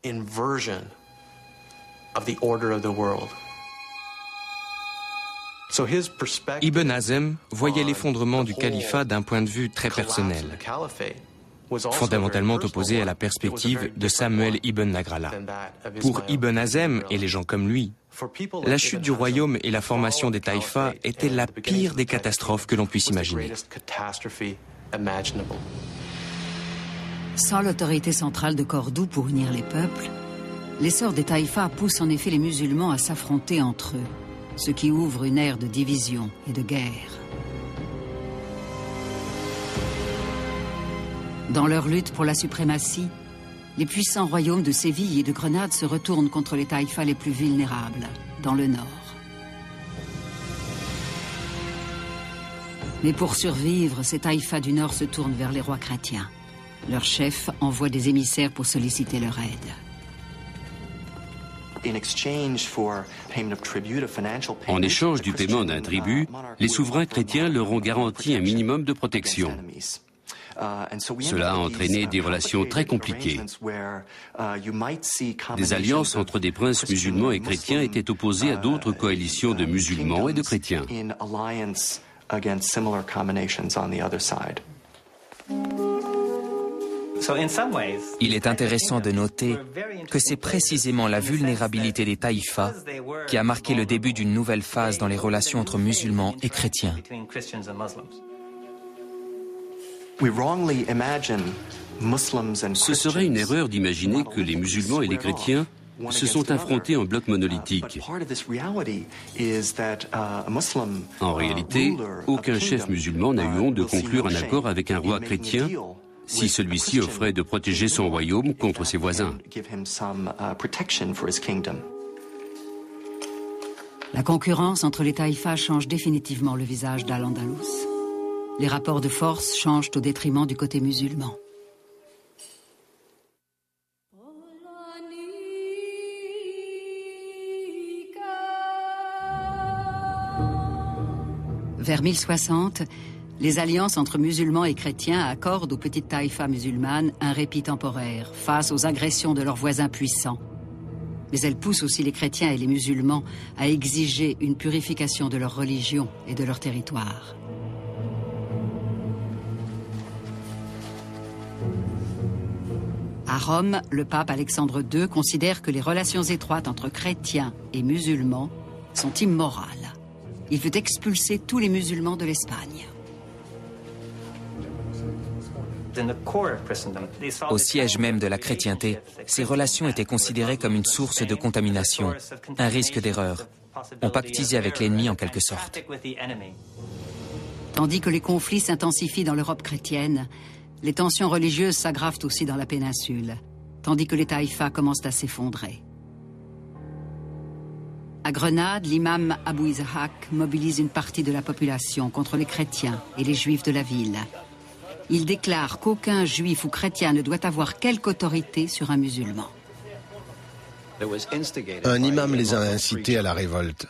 inversion of the order of the world. Ibn Hazm voyait l'effondrement du califat d'un point de vue très personnel, fondamentalement opposé à la perspective de Samuel ibn Nagrallah. Pour Ibn Hazm et les gens comme lui, la chute du royaume et la formation des taïfas étaient la pire des catastrophes que l'on puisse imaginer. Sans l'autorité centrale de Cordoue pour unir les peuples, l'essor des taïfas pousse en effet les musulmans à s'affronter entre eux, ce qui ouvre une ère de division et de guerre. Dans leur lutte pour la suprématie, les puissants royaumes de Séville et de Grenade se retournent contre les taïfas les plus vulnérables, dans le nord. Mais pour survivre, ces taïfas du nord se tournent vers les rois chrétiens. Leur chef envoie des émissaires pour solliciter leur aide. En échange du paiement d'un tribut, les souverains chrétiens leur ont garanti un minimum de protection. Cela a entraîné des relations très compliquées. Des alliances entre des princes musulmans et chrétiens étaient opposées à d'autres coalitions de musulmans et de chrétiens. Il est intéressant de noter que c'est précisément la vulnérabilité des taïfas qui a marqué le début d'une nouvelle phase dans les relations entre musulmans et chrétiens. Ce serait une erreur d'imaginer que les musulmans et les chrétiens se sont affrontés en bloc monolithique. En réalité, aucun chef musulman n'a eu honte de conclure un accord avec un roi chrétien si celui-ci offrait de protéger son royaume contre ses voisins. La concurrence entre les taïfas change définitivement le visage d'Al-Andalus. Les rapports de force changent au détriment du côté musulman. Vers 1060, les alliances entre musulmans et chrétiens accordent aux petites taïfas musulmanes un répit temporaire face aux agressions de leurs voisins puissants. Mais elles poussent aussi les chrétiens et les musulmans à exiger une purification de leur religion et de leur territoire. À Rome, le pape Alexandre II considère que les relations étroites entre chrétiens et musulmans sont immorales. Il veut expulser tous les musulmans de l'Espagne. Au siège même de la chrétienté, ces relations étaient considérées comme une source de contamination, un risque d'erreur. On pactisait avec l'ennemi en quelque sorte. Tandis que les conflits s'intensifient dans l'Europe chrétienne, les tensions religieuses s'aggravent aussi dans la péninsule, tandis que les taïfas commencent à s'effondrer. À Grenade, l'imam Abou Ishaq mobilise une partie de la population contre les chrétiens et les juifs de la ville. Il déclare qu'aucun juif ou chrétien ne doit avoir quelque autorité sur un musulman. Un imam les a incités à la révolte.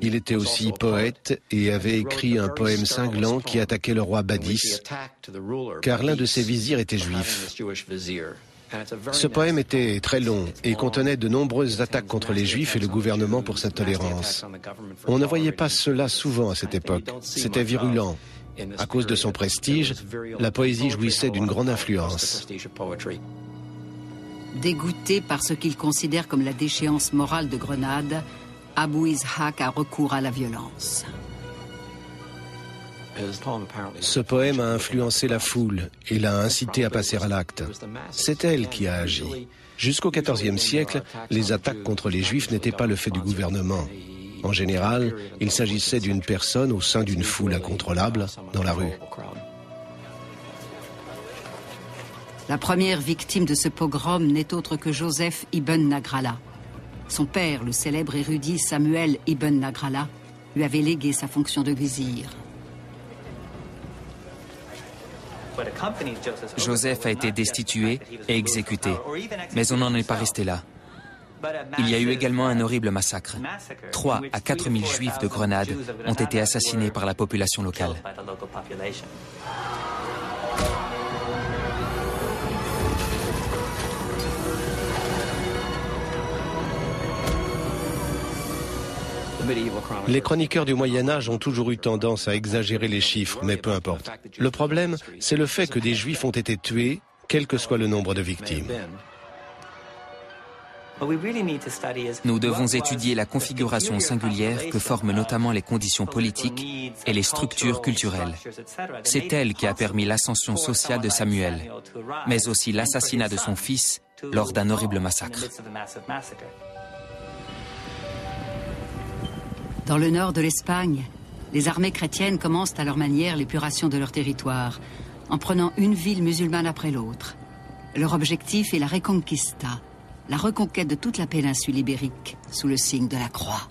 Il était aussi poète et avait écrit un poème cinglant qui attaquait le roi Badis, car l'un de ses vizirs était juif. Ce poème était très long et contenait de nombreuses attaques contre les juifs et le gouvernement pour sa tolérance. On ne voyait pas cela souvent à cette époque. C'était virulent. À cause de son prestige, la poésie jouissait d'une grande influence. Dégoûté par ce qu'il considère comme la déchéance morale de Grenade, Abou Ishaq a recours à la violence. Ce poème a influencé la foule et l'a incité à passer à l'acte. C'est elle qui a agi. Jusqu'au XIVe siècle, les attaques contre les Juifs n'étaient pas le fait du gouvernement. En général, il s'agissait d'une personne au sein d'une foule incontrôlable dans la rue. La première victime de ce pogrom n'est autre que Joseph ibn Nagrallah. Son père, le célèbre érudit Samuel ibn Nagrallah, lui avait légué sa fonction de vizir. Joseph a été destitué et exécuté, mais on n'en est pas resté là. Il y a eu également un horrible massacre. 3 à 4 000 Juifs de Grenade ont été assassinés par la population locale. Les chroniqueurs du Moyen-Âge ont toujours eu tendance à exagérer les chiffres, mais peu importe. Le problème, c'est le fait que des Juifs ont été tués, quel que soit le nombre de victimes. Nous devons étudier la configuration singulière que forment notamment les conditions politiques et les structures culturelles. C'est elle qui a permis l'ascension sociale de Samuel, mais aussi l'assassinat de son fils lors d'un horrible massacre. Dans le nord de l'Espagne, les armées chrétiennes commencent à leur manière l'épuration de leur territoire, en prenant une ville musulmane après l'autre. Leur objectif est la Reconquista, la reconquête de toute la péninsule ibérique sous le signe de la croix.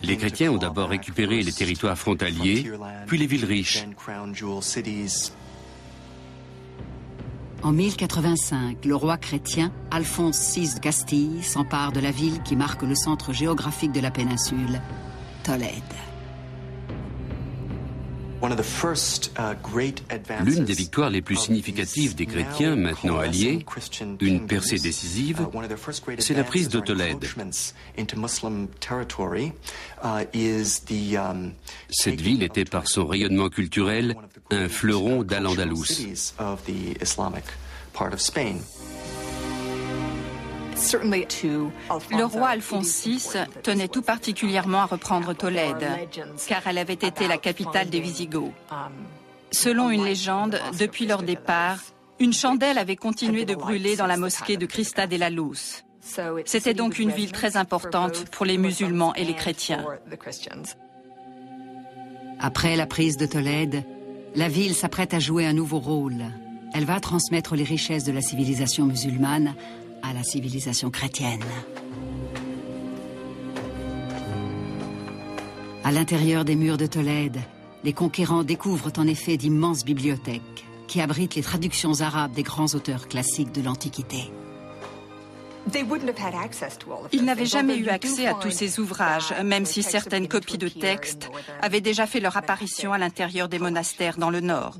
Les chrétiens ont d'abord récupéré les territoires frontaliers, puis les villes riches. En 1085, le roi chrétien Alphonse VI de Castille s'empare de la ville qui marque le centre géographique de la péninsule, Tolède. L'une des victoires les plus significatives des chrétiens, maintenant alliés, une percée décisive, c'est la prise de Tolède. Cette ville était par son rayonnement culturel un fleuron d'Al-Andalus. Le roi Alphonse VI tenait tout particulièrement à reprendre Tolède, car elle avait été la capitale des Wisigoths. Selon une légende, depuis leur départ, une chandelle avait continué de brûler dans la mosquée de Christa de la Luz. C'était donc une ville très importante pour les musulmans et les chrétiens. Après la prise de Tolède, la ville s'apprête à jouer un nouveau rôle. Elle va transmettre les richesses de la civilisation musulmane à la civilisation chrétienne. À l'intérieur des murs de Tolède, les conquérants découvrent en effet d'immenses bibliothèques qui abritent les traductions arabes des grands auteurs classiques de l'Antiquité. Ils n'avaient jamais eu accès à tous ces ouvrages, même si certaines copies de textes avaient déjà fait leur apparition à l'intérieur des monastères dans le nord.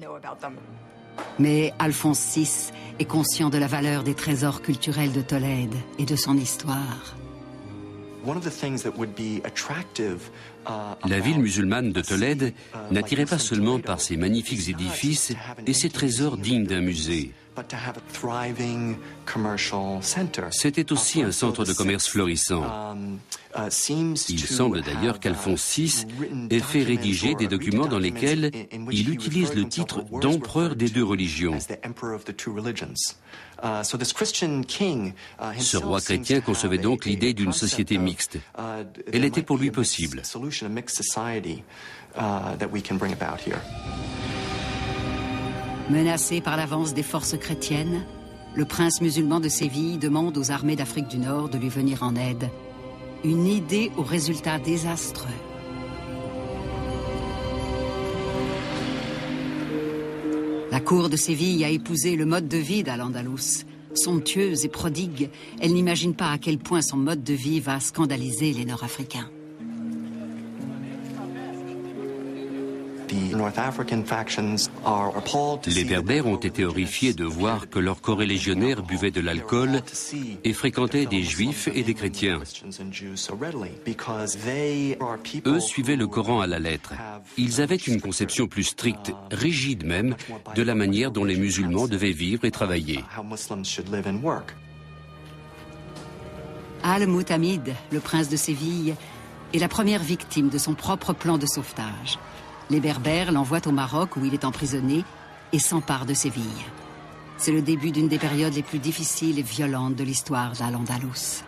Mais Alphonse VI est conscient de la valeur des trésors culturels de Tolède et de son histoire. La ville musulmane de Tolède n'attirait pas seulement par ses magnifiques édifices et ses trésors dignes d'un musée. C'était aussi un centre de commerce florissant. Il semble d'ailleurs qu'Alphonse VI ait fait rédiger des documents dans lesquels il utilise le titre d'empereur des deux religions. Ce roi chrétien concevait donc l'idée d'une société mixte. Elle était pour lui possible. Menacé par l'avance des forces chrétiennes, le prince musulman de Séville demande aux armées d'Afrique du Nord de lui venir en aide. Une idée aux résultats désastreux. La cour de Séville a épousé le mode de vie d'Al-Andalus. Somptueuse et prodigue, elle n'imagine pas à quel point son mode de vie va scandaliser les Nord-Africains. Les Berbères ont été horrifiés de voir que leurs corélégionnaires buvaient de l'alcool et fréquentaient des Juifs et des chrétiens. Eux suivaient le Coran à la lettre. Ils avaient une conception plus stricte, rigide même, de la manière dont les musulmans devaient vivre et travailler. Al-Mutamid, le prince de Séville, est la première victime de son propre plan de sauvetage. Les Berbères l'envoient au Maroc où il est emprisonné et s'emparent de Séville. C'est le début d'une des périodes les plus difficiles et violentes de l'histoire d'Al-Andalus.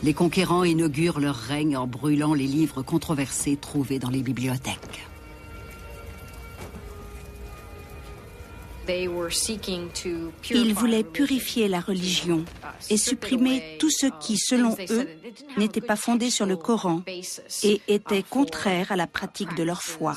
Les conquérants inaugurent leur règne en brûlant les livres controversés trouvés dans les bibliothèques. Ils voulaient purifier la religion et supprimer tout ce qui, selon eux, n'était pas fondé sur le Coran et était contraire à la pratique de leur foi.